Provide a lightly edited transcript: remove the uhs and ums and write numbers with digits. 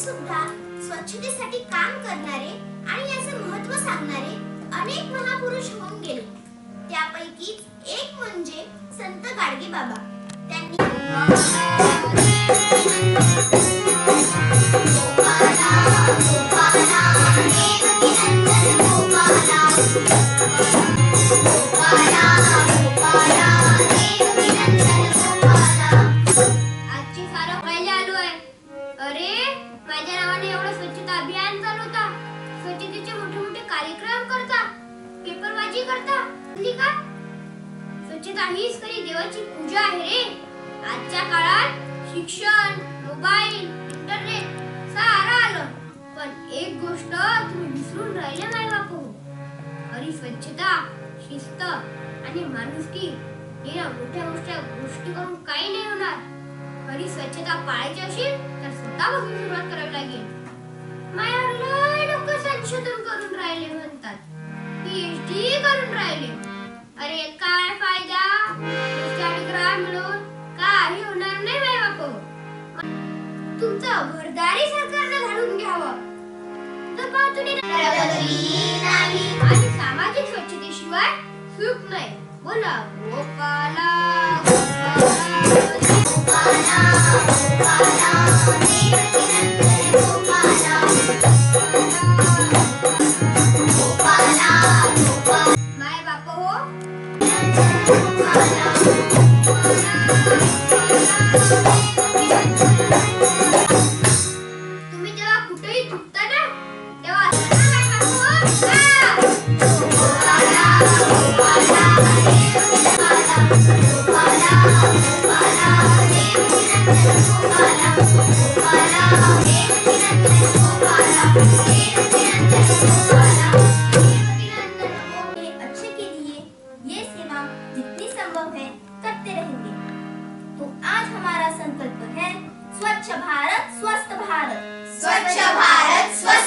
सुद्धा स्वच्छतेसाठी काम करणारे आणि याचे महत्त्व सांगणारे अनेक महापुरुष होऊन गेले. त्यापैकीच एक म्हणजे संत गाडगे बाबा. त्यांनी माझ्या नावाने एवढं स्वच्छता अभियान चालवता, स्वच्छतेचे मोठे मोठे कार्यक्रम करता, पेपरबाजी करता. का स्वच्छता हीच खरी देवाची पूजा आहे रे. आजच्या काळात शिक्षण, मोबाईल, इंटरनेट सारं आलं, पण एक गोष्ट तुम्ही विसरून राहिले नाही बापू. खरी स्वच्छता, शिस्त आणि माणुसकी या मोठ्या मोठ्या गोष्टी करून काही नाही होणार. खरी स्वच्छता पाळायची असेल तर स्वतःपासून सुरुवात करावी लागेल. माझ्यावर लय लोक संशोधन करून राहिले म्हणतात, PhD करून राहिले. अरे काय फायदा? डिग्र्या मिळून काही होणार नाही बाई बापू. तुमचं घरदारी सरकारनं घालून घ्यावं. आणि सामाजिक स्वच्छतेशिवाय सुख नाही. बोला गोपाला माय बाप हो. तुम्ही जेव्हा कुठेही चुकता ना तेव्हा अच्छे के लिए ये सेवा जितनी संभव है करते रहेंगे. तो आज हमारा संकल्प है स्वच्छ भारत स्वस्थ भारत. स्वच्छ भारत स्वस्थ